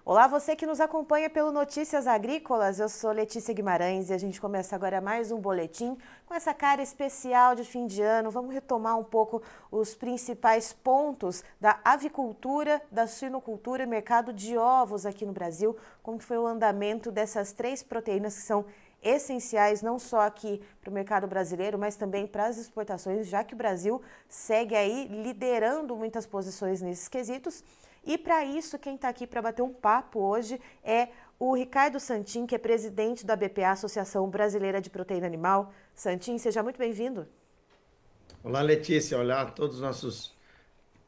Olá, você que nos acompanha pelo Notícias Agrícolas, eu sou Letícia Guimarães e a gente começa agora mais um boletim com essa cara especial de fim de ano. Vamos retomar um pouco os principais pontos da avicultura, da suinocultura e mercado de ovos aqui no Brasil, como que foi o andamento dessas três proteínas que são essenciais não só aqui para o mercado brasileiro, mas também para as exportações, já que o Brasil segue aí liderando muitas posições nesses quesitos. E para isso, quem está aqui para bater um papo hoje é o Ricardo Santin, que é presidente da BPA, Associação Brasileira de Proteína Animal. Santin, seja muito bem-vindo. Olá, Letícia. Olá a todos os nossos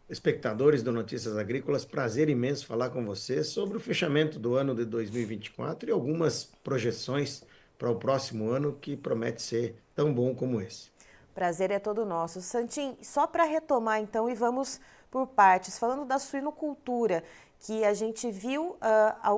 espectadores do Notícias Agrícolas. Prazer imenso falar com você sobre o fechamento do ano de 2024 e algumas projeções para o próximo ano que promete ser tão bom como esse. Prazer é todo nosso. Santin, só para retomar então e vamos por partes, falando da suinocultura, que a gente viu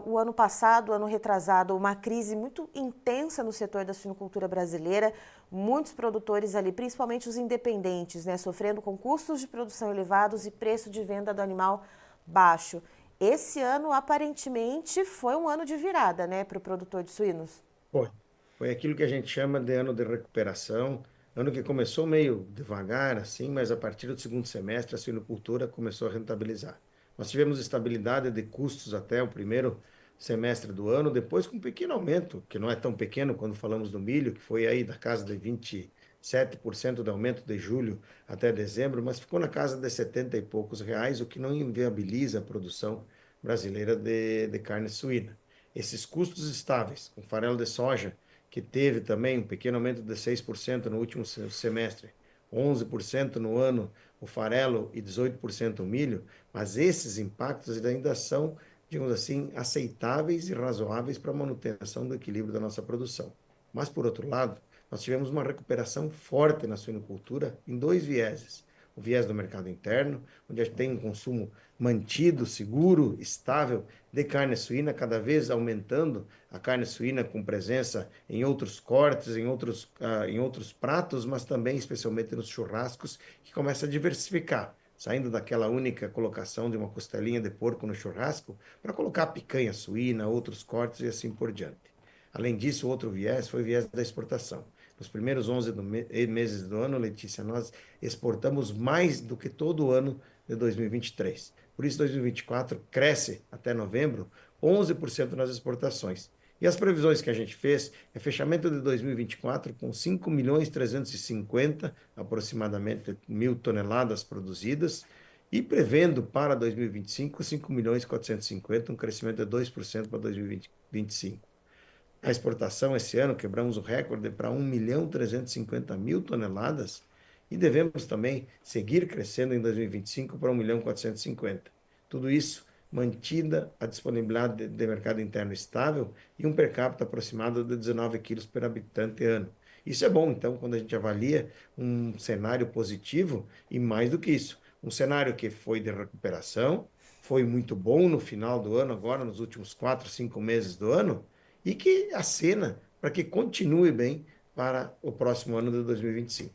o ano passado, ano retrasado, uma crise muito intensa no setor da suinocultura brasileira, muitos produtores ali, principalmente os independentes, né, sofrendo com custos de produção elevados e preço de venda do animal baixo. Esse ano, aparentemente, foi um ano de virada, né, para o produtor de suínos. Foi. Foi aquilo que a gente chama de ano de recuperação, ano que começou meio devagar, assim, mas a partir do segundo semestre a suinocultura começou a rentabilizar. Nós tivemos estabilidade de custos até o primeiro semestre do ano, depois com um pequeno aumento, que não é tão pequeno quando falamos do milho, que foi aí da casa de 27% de aumento de julho até dezembro, mas ficou na casa de 70 e poucos reais, o que não inviabiliza a produção brasileira de carne suína. Esses custos estáveis, com farelo de soja, que teve também um pequeno aumento de 6% no último semestre, 11% no ano o farelo e 18% o milho, mas esses impactos ainda são, digamos assim, aceitáveis e razoáveis para a manutenção do equilíbrio da nossa produção. Mas, por outro lado, nós tivemos uma recuperação forte na suinocultura em dois vieses. O viés do mercado interno, onde a gente tem um consumo mantido, seguro, estável de carne suína, cada vez aumentando a carne suína com presença em outros cortes, em outros pratos, mas também especialmente nos churrascos, que começa a diversificar, saindo daquela única colocação de uma costelinha de porco no churrasco, para colocar picanha suína, outros cortes e assim por diante. Além disso, outro viés foi o viés da exportação. Nos primeiros 11 meses do ano, Letícia, nós exportamos mais do que todo o ano de 2023. Por isso, 2024 cresce até novembro 11% nas exportações. E as previsões que a gente fez é fechamento de 2024 com 5 milhões 350 aproximadamente mil toneladas produzidas e prevendo para 2025 5 milhões 450, um crescimento de 2% para 2025. A exportação esse ano quebramos o recorde para 1 milhão 350 mil toneladas e devemos também seguir crescendo em 2025 para 1 milhão 450. Tudo isso mantida a disponibilidade de mercado interno estável e um per capita aproximado de 19 quilos por habitante ano. Isso é bom, então, quando a gente avalia um cenário positivo e mais do que isso, um cenário que foi de recuperação, foi muito bom no final do ano, agora nos últimos 4, 5 meses do ano, e que acena para que continue bem para o próximo ano de 2025.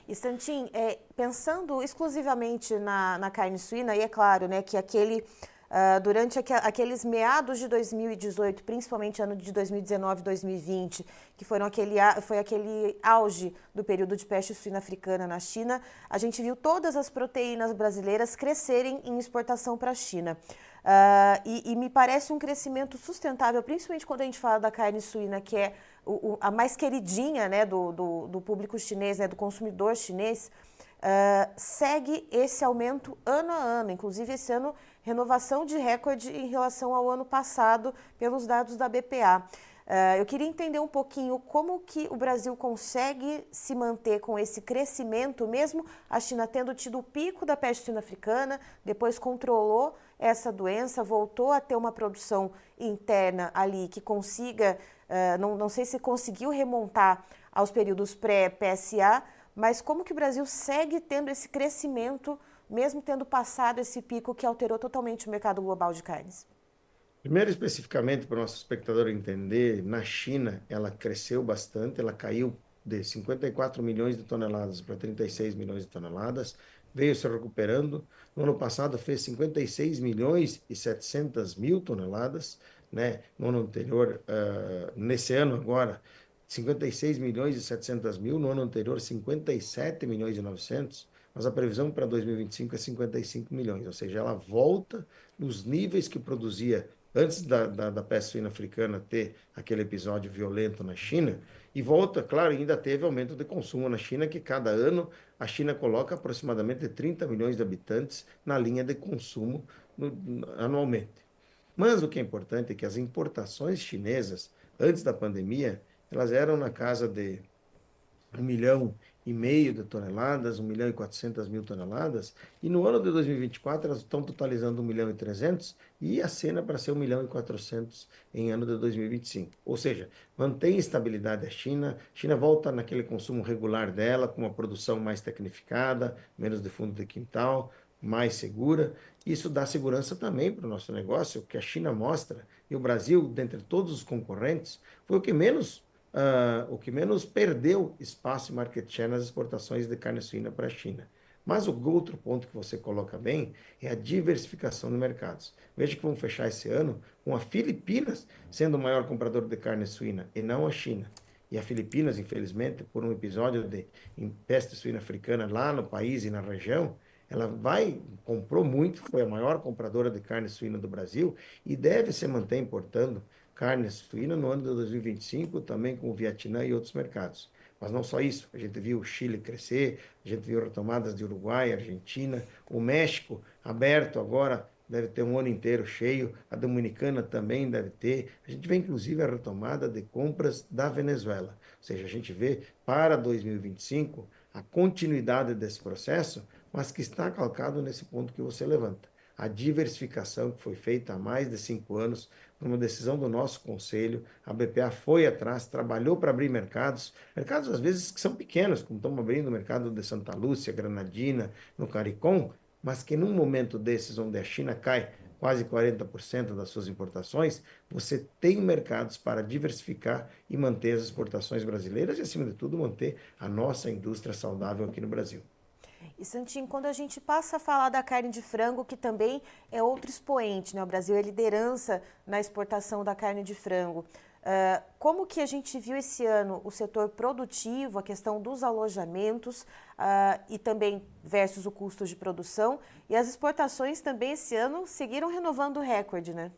E Santin, pensando exclusivamente na carne suína, e é claro, né, que durante aqueles meados de 2018, principalmente ano de 2019 e 2020, que foi aquele auge do período de peste suína africana na China, a gente viu todas as proteínas brasileiras crescerem em exportação para a China. E me parece um crescimento sustentável, principalmente quando a gente fala da carne suína, que é a mais queridinha, né, do público chinês, né, do consumidor chinês, segue esse aumento ano a ano. Inclusive, esse ano, renovação de recorde em relação ao ano passado, pelos dados da BPA. Eu queria entender um pouquinho como que o Brasil consegue se manter com esse crescimento, mesmo a China tendo tido o pico da peste suína africana, depois controlou essa doença, voltou a ter uma produção interna ali que consiga, não sei se conseguiu remontar aos períodos pré-PSA, mas como que o Brasil segue tendo esse crescimento, mesmo tendo passado esse pico que alterou totalmente o mercado global de carnes? Primeiro, especificamente para o nosso espectador entender, na China ela cresceu bastante, ela caiu de 54 milhões de toneladas para 36 milhões de toneladas, veio se recuperando. No ano passado fez 56 milhões e 700 mil toneladas, né? No ano anterior, nesse ano agora, 56 milhões e 700 mil, no ano anterior 57 milhões e 900, mas a previsão para 2025 é 55 milhões, ou seja, ela volta nos níveis que produzia antes da peste suína africana ter aquele episódio violento na China, e volta, claro, ainda teve aumento de consumo na China, que cada ano a China coloca aproximadamente 30 milhões de habitantes na linha de consumo anualmente. Mas o que é importante é que as importações chinesas, antes da pandemia, elas eram na casa de 1,5 milhão de toneladas, 1,4 milhão toneladas, e no ano de 2024 elas estão totalizando 1,3 milhão, e a cena para ser 1,4 milhão em ano de 2025. Ou seja, mantém estabilidade a China volta naquele consumo regular dela, com uma produção mais tecnificada, menos de fundo de quintal, mais segura. Isso dá segurança também para o nosso negócio, que a China mostra, e o Brasil, dentre todos os concorrentes, foi o que menos perdeu espaço e market share nas exportações de carne suína para a China. Mas o outro ponto que você coloca bem é a diversificação de mercados. Veja que vamos fechar esse ano com a Filipinas sendo o maior comprador de carne suína e não a China. E a Filipinas, infelizmente, por um episódio de peste suína africana lá no país e na região, comprou muito, foi a maior compradora de carne suína do Brasil e deve se manter importando carne suína no ano de 2025, também com o Vietnã e outros mercados. Mas não só isso, a gente viu o Chile crescer, a gente viu retomadas de Uruguai, Argentina, o México aberto agora, deve ter um ano inteiro cheio, a Dominicana também deve ter. A gente vê inclusive a retomada de compras da Venezuela. Ou seja, a gente vê para 2025 a continuidade desse processo, mas que está calcado nesse ponto que você levanta. A diversificação que foi feita há mais de 5 anos, por uma decisão do nosso conselho, a BPA foi atrás, trabalhou para abrir mercados, mercados às vezes que são pequenos, como estamos abrindo o mercado de Santa Lúcia, Granadina, no CARICOM, mas que num momento desses, onde a China cai quase 40% das suas importações, você tem mercados para diversificar e manter as exportações brasileiras e, acima de tudo, manter a nossa indústria saudável aqui no Brasil. E Santinho, quando a gente passa a falar da carne de frango, que também é outro expoente, né? O Brasil é liderança na exportação da carne de frango. Como que a gente viu esse ano o setor produtivo, a questão dos alojamentos e também versus o custo de produção, e as exportações também esse ano seguiram renovando o recorde, né?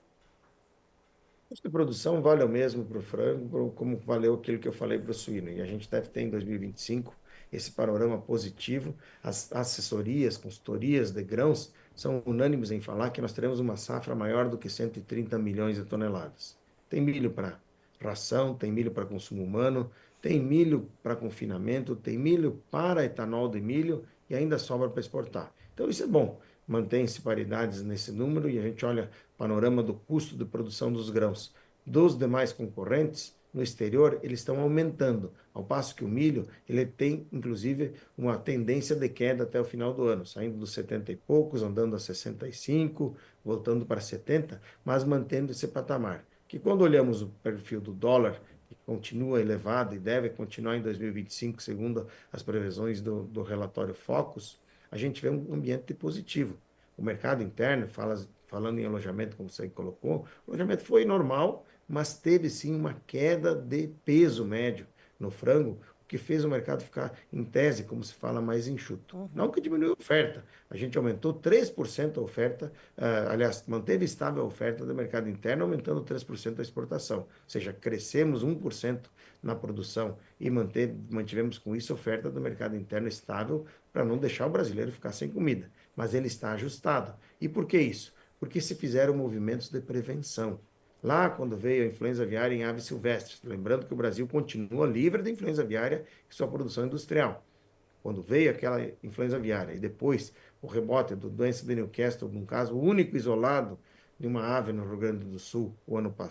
O custo de produção vale o mesmo para o frango, como valeu aquilo que eu falei para o suíno. E a gente deve ter em 2025 esse panorama positivo. As assessorias, consultorias de grãos são unânimes em falar que nós teremos uma safra maior do que 130 milhões de toneladas. Tem milho para ração, tem milho para consumo humano, tem milho para confinamento, tem milho para etanol de milho e ainda sobra para exportar. Então isso é bom. Mantém-se paridades nesse número e a gente olha panorama do custo de produção dos grãos dos demais concorrentes no exterior, eles estão aumentando, ao passo que o milho, ele tem, inclusive, uma tendência de queda até o final do ano, saindo dos 70 e poucos, andando a 65, voltando para 70, mas mantendo esse patamar. Que quando olhamos o perfil do dólar, que continua elevado e deve continuar em 2025, segundo as previsões do relatório Focus, a gente vê um ambiente positivo. O mercado interno, falando em alojamento, como você colocou, o alojamento foi normal, mas teve sim uma queda de peso médio no frango, o que fez o mercado ficar, em tese, como se fala, mais enxuto. Não que diminuiu a oferta, a gente aumentou 3% a oferta, aliás, manteve estável a oferta do mercado interno, aumentando 3% a exportação. Ou seja, crescemos 1% na produção e mantivemos com isso a oferta do mercado interno estável para não deixar o brasileiro ficar sem comida. Mas ele está ajustado. E por que isso? Porque se fizeram movimentos de prevenção. Lá, quando veio a influenza aviária em aves silvestres, lembrando que o Brasil continua livre da influenza aviária e sua produção industrial. Quando veio aquela influenza aviária e depois o rebote da doença de Newcastle, num caso único, isolado, de uma ave no Rio Grande do Sul,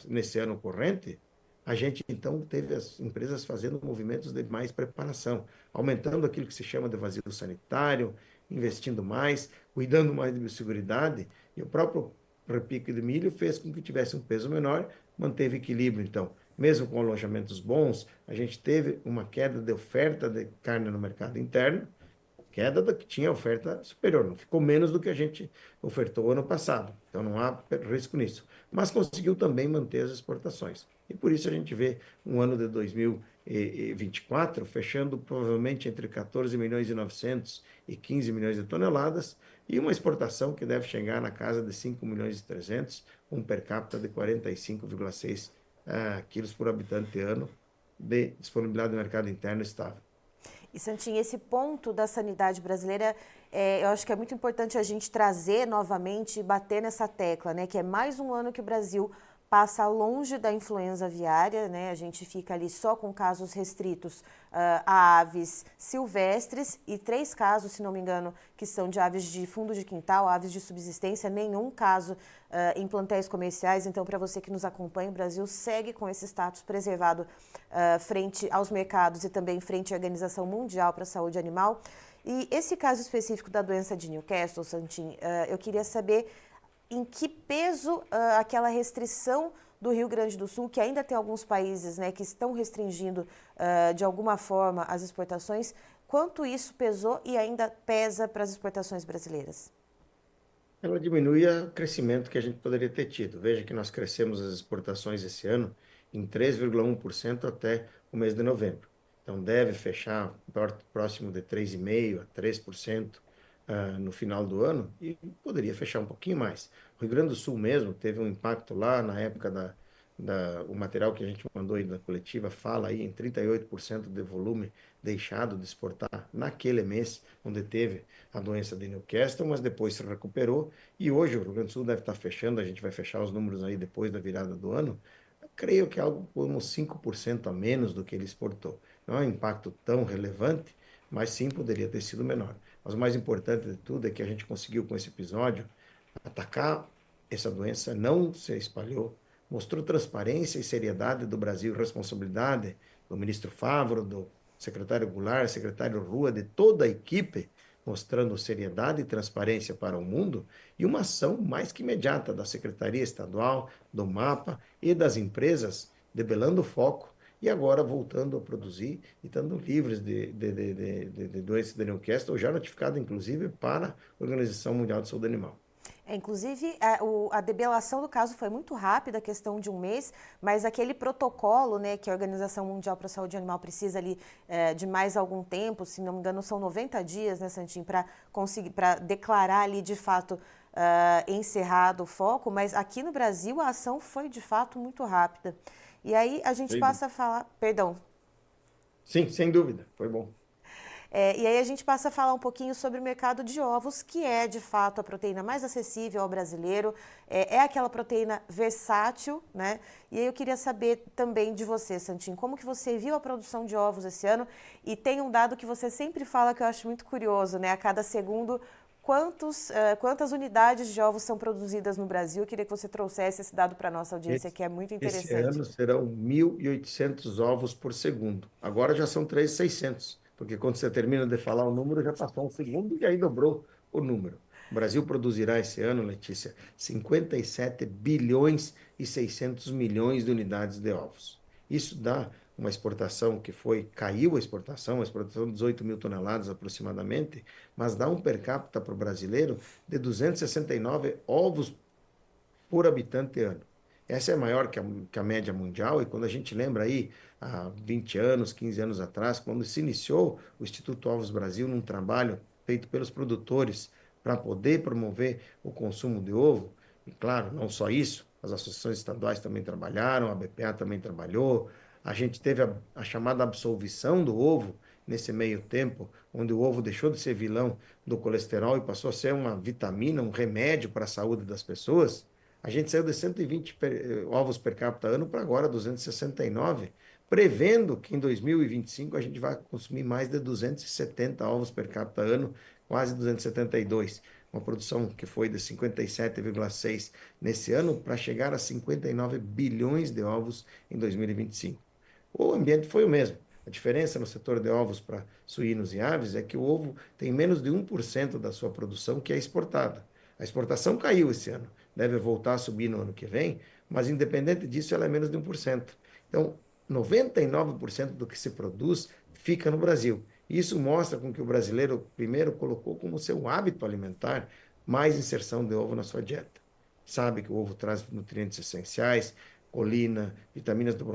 nesse ano corrente, a gente então teve as empresas fazendo movimentos de mais preparação, aumentando aquilo que se chama de vazio sanitário, investindo mais, cuidando mais de biosseguridade, e o próprio repique de milho fez com que tivesse um peso menor, manteve equilíbrio, então. mesmo com alojamentos bons, a gente teve uma queda de oferta de carne no mercado interno, queda da que tinha oferta superior, não ficou menos do que a gente ofertou ano passado, então não há risco nisso, mas conseguiu também manter as exportações. E por isso a gente vê um ano de 2024 fechando provavelmente entre 14 milhões e 900 e 15 milhões de toneladas e uma exportação que deve chegar na casa de 5 milhões e 300, um per capita de 45,6 quilos por habitante ano de disponibilidade do mercado interno estável. E, Santinho, esse ponto da sanidade brasileira, eu acho que é muito importante a gente trazer novamente e bater nessa tecla, né? Que é mais um ano que o Brasil passa longe da influenza aviária, né? A gente fica ali só com casos restritos a aves silvestres e 3 casos, se não me engano, que são de aves de fundo de quintal, aves de subsistência, nenhum caso em plantéis comerciais. Então, para você que nos acompanha, o Brasil segue com esse status preservado frente aos mercados e também frente à Organização Mundial para a Saúde Animal. E esse caso específico da doença de Newcastle, Santin, eu queria saber em que peso aquela restrição do Rio Grande do Sul, que ainda tem alguns países, né, que estão restringindo de alguma forma as exportações, quanto isso pesou e ainda pesa para as exportações brasileiras? Ela diminui o crescimento que a gente poderia ter tido. Veja que nós crescemos as exportações esse ano em 3,1% até o mês de novembro. Então, deve fechar próximo de 3,5% a 3% no final do ano e poderia fechar um pouquinho mais. O Rio Grande do Sul mesmo teve um impacto lá na época o material que a gente mandou aí da coletiva fala aí em 38% de volume deixado de exportar naquele mês onde teve a doença de Newcastle, mas depois se recuperou e hoje o Rio Grande do Sul deve estar fechando, a gente vai fechar os números aí depois da virada do ano, creio que é algo como 5% a menos do que ele exportou. Não é um impacto tão relevante, mas sim poderia ter sido menor. Mas o mais importante de tudo é que a gente conseguiu com esse episódio atacar essa doença, não se espalhou, mostrou transparência e seriedade do Brasil, responsabilidade do ministro Favro, do secretário Goulart, secretário Rua, de toda a equipe, mostrando seriedade e transparência para o mundo, e uma ação mais que imediata da Secretaria Estadual, do MAPA e das empresas, debelando o foco e agora voltando a produzir e estando livres de doença de Newcastle, já notificado inclusive para a Organização Mundial de Saúde Animal. Inclusive, a debelação do caso foi muito rápida, questão de um mês, mas aquele protocolo, né, que a Organização Mundial para a Saúde Animal precisa ali de mais algum tempo, se não me engano são 90 dias, né, Santinho, para conseguir, para declarar ali de fato encerrado o foco, mas aqui no Brasil a ação foi de fato muito rápida. E aí a gente passa a falar, perdão. Sim, sem dúvida, foi bom. E aí a gente passa a falar um pouquinho sobre o mercado de ovos, que é de fato a proteína mais acessível ao brasileiro, é aquela proteína versátil, né? E aí eu queria saber também de você, Santinho, como que você viu a produção de ovos esse ano? E tem um dado que você sempre fala que eu acho muito curioso, né? A cada segundo, quantas unidades de ovos são produzidas no Brasil? Eu queria que você trouxesse esse dado para a nossa audiência, Esse, que é muito esse interessante. ano serão 1.800 ovos por segundo. Agora já são 3.600, porque quando você termina de falar o número, já passou um segundo e aí dobrou o número. O Brasil produzirá esse ano, Letícia, 57 bilhões e 600 milhões de unidades de ovos. Isso dá uma exportação que caiu a exportação de 18 mil toneladas aproximadamente, mas dá um per capita para o brasileiro de 269 ovos por habitante ano. Essa é maior que a média mundial, e quando a gente lembra aí, há 20 anos, 15 anos atrás, quando se iniciou o Instituto Ovos Brasil num trabalho feito pelos produtores para poder promover o consumo de ovo, e claro, não só isso, as associações estaduais também trabalharam, a BPA também trabalhou, a gente teve a chamada absolvição do ovo nesse meio tempo, onde o ovo deixou de ser vilão do colesterol e passou a ser uma vitamina, um remédio para a saúde das pessoas. A gente saiu de 120 ovos per capita ano para agora 269, prevendo que em 2025 a gente vai consumir mais de 270 ovos per capita ano, quase 272. Uma produção que foi de 57,6 nesse ano para chegar a 59 bilhões de ovos em 2025. O ambiente foi o mesmo. A diferença no setor de ovos para suínos e aves é que o ovo tem menos de 1% da sua produção que é exportada. A exportação caiu esse ano, deve voltar a subir no ano que vem, mas independente disso, ela é menos de 1%. Então, 99% do que se produz fica no Brasil. Isso mostra com que o brasileiro, primeiro, colocou como seu hábito alimentar mais inserção de ovo na sua dieta. Sabe que o ovo traz nutrientes essenciais, colina, vitaminas do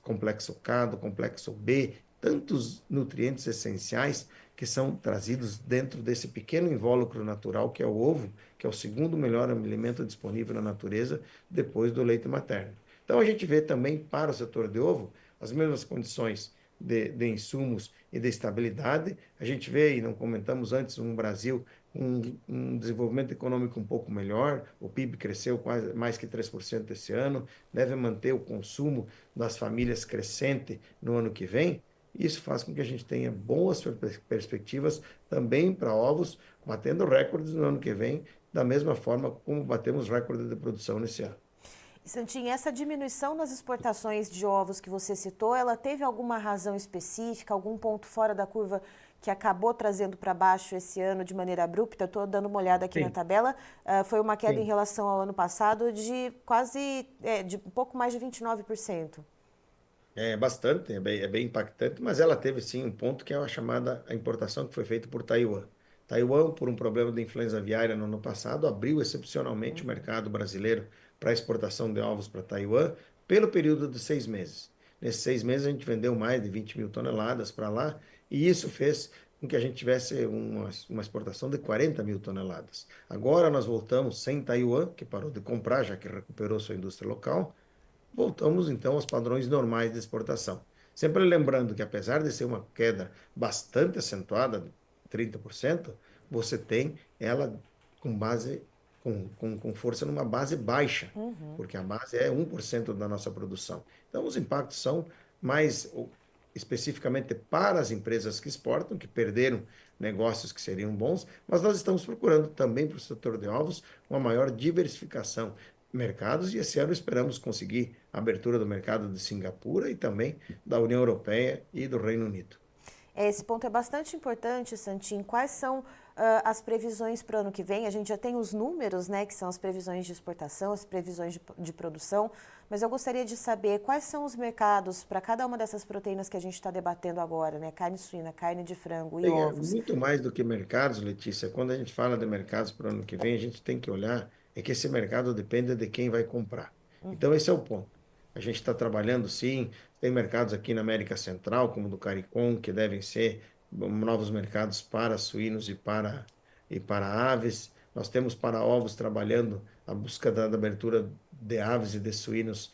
complexo K, do complexo B, tantos nutrientes essenciais que são trazidos dentro desse pequeno invólucro natural que é o ovo, que é o segundo melhor alimento disponível na natureza depois do leite materno. Então a gente vê também para o setor de ovo as mesmas condições de insumos e de estabilidade. A gente vê, e não comentamos antes, um Brasil com um desenvolvimento econômico um pouco melhor, o PIB cresceu quase mais que 3% esse ano, deve manter o consumo das famílias crescente no ano que vem. Isso faz com que a gente tenha boas perspectivas também para ovos, batendo recordes no ano que vem, da mesma forma como batemos recordes de produção nesse ano. Santinho, essa diminuição nas exportações de ovos que você citou, ela teve alguma razão específica, algum ponto fora da curva que acabou trazendo para baixo esse ano de maneira abrupta? Estou dando uma olhada aqui na Sim, tabela. Foi uma queda em sim. relação ao ano passado de quase, de um pouco mais de 29%. É bastante, é bem impactante, mas ela teve sim um ponto que é a chamada a importação que foi feita por Taiwan. Taiwan, por um problema de influenza aviária no ano passado, abriu excepcionalmente o mercado brasileiro para exportação de ovos para Taiwan pelo período de 6 meses. Nesses 6 meses a gente vendeu mais de 20 mil toneladas para lá e isso fez com que a gente tivesse uma exportação de 40 mil toneladas. Agora nós voltamos sem Taiwan, que parou de comprar, já que recuperou sua indústria local. Voltamos então aos padrões normais de exportação. Sempre lembrando que, apesar de ser uma queda bastante acentuada, 30%, você tem ela com base, com força numa base baixa, porque a base é 1% da nossa produção. Então, os impactos são mais especificamente para as empresas que exportam, que perderam negócios que seriam bons, mas nós estamos procurando também para o setor de ovos uma maior diversificação mercados e esse ano esperamos conseguir a abertura do mercado de Singapura e também da União Europeia e do Reino Unido. Esse ponto é bastante importante, Santim. Quais são as previsões para o ano que vem? A gente já tem os números, né, que são as previsões de exportação, as previsões de produção, mas eu gostaria de saber quais são os mercados para cada uma dessas proteínas que a gente está debatendo agora, né? Carne suína, carne de frango e Bem, é ovos. muito mais do que mercados, Letícia. Quando a gente fala de mercados para o ano que vem, a gente tem que olhar é que esse mercado depende de quem vai comprar. Então, esse é o ponto. A gente está trabalhando, sim, tem mercados aqui na América Central, como do CARICOM, que devem ser novos mercados para suínos e para aves. Nós temos para ovos trabalhando a busca da abertura de aves e de suínos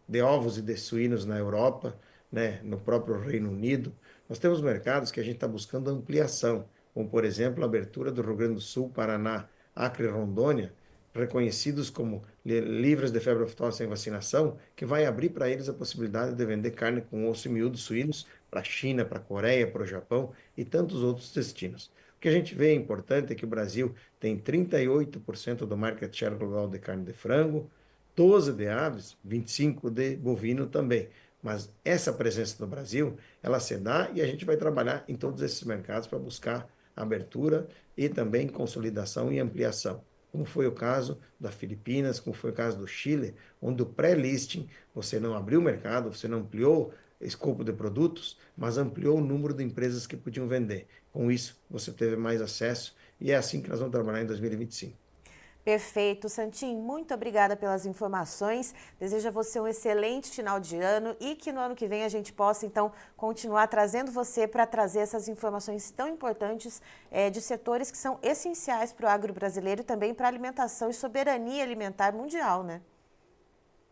de ovos e de suínos na Europa, né, no próprio Reino Unido. Nós temos mercados que a gente está buscando ampliação, como, por exemplo, a abertura do Rio Grande do Sul, Paraná, Acre e Rondônia, reconhecidos como livres de febre aftosa sem vacinação, que vai abrir para eles a possibilidade de vender carne com osso e miúdo suínos para a China, para a Coreia, para o Japão e tantos outros destinos. O que a gente vê importante é que o Brasil tem 38% do market share global de carne de frango, 12 de aves, 25 de bovino também. Mas essa presença no Brasil, ela se dá e a gente vai trabalhar em todos esses mercados para buscar abertura e também consolidação e ampliação. Como foi o caso da Filipinas, como foi o caso do Chile, onde o pré-listing você não abriu o mercado, você não ampliou o escopo de produtos, mas ampliou o número de empresas que podiam vender. Com isso, você teve mais acesso e é assim que nós vamos trabalhar em 2025. Perfeito, Santim. Muito obrigada pelas informações. Desejo a você um excelente final de ano e que no ano que vem a gente possa, então, continuar trazendo você para trazer essas informações tão importantes de setores que são essenciais para o agro brasileiro e também para a alimentação e soberania alimentar mundial, né?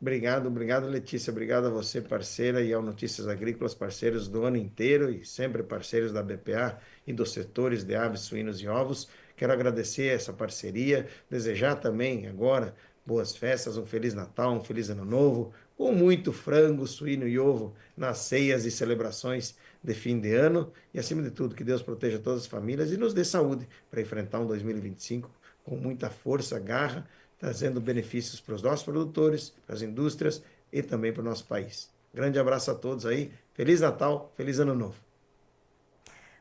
Obrigado, obrigado, Letícia. Obrigado a você, parceira, e ao Notícias Agrícolas, parceiros do ano inteiro e sempre parceiros da BPA e dos setores de aves, suínos e ovos. Quero agradecer essa parceria, desejar também agora boas festas, um Feliz Natal, um Feliz Ano Novo, com muito frango, suíno e ovo nas ceias e celebrações de fim de ano. E, acima de tudo, que Deus proteja todas as famílias e nos dê saúde para enfrentar um 2025 com muita força, garra, trazendo benefícios para os nossos produtores, para as indústrias e também para o nosso país. Grande abraço a todos aí. Feliz Natal, feliz Ano Novo.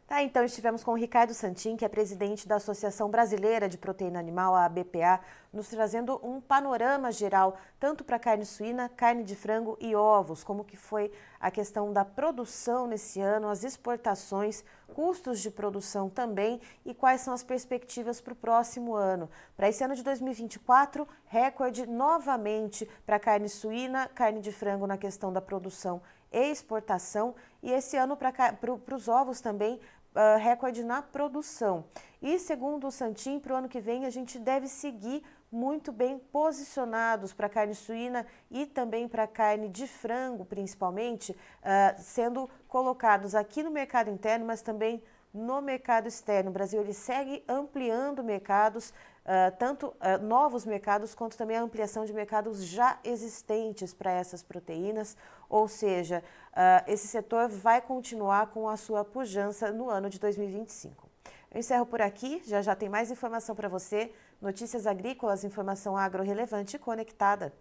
Tá, então estivemos com o Ricardo Santin, que é presidente da Associação Brasileira de Proteína Animal, a ABPA, nos trazendo um panorama geral, tanto para carne suína, carne de frango e ovos, como que foi a questão da produção nesse ano, as exportações, custos de produção também e quais são as perspectivas para o próximo ano. Para esse ano de 2024, recorde novamente para carne suína, carne de frango na questão da produção e exportação, e esse ano para os ovos também, recorde na produção. E segundo o Santin, para o ano que vem a gente deve seguir muito bem posicionados para carne suína e também para carne de frango, principalmente, sendo colocados aqui no mercado interno, mas também no mercado externo. O Brasil ele segue ampliando mercados, tanto novos mercados, quanto também a ampliação de mercados já existentes para essas proteínas, ou seja, esse setor vai continuar com a sua pujança no ano de 2025. Eu encerro por aqui, já tem mais informação para você, notícias agrícolas, informação agro relevante e conectada.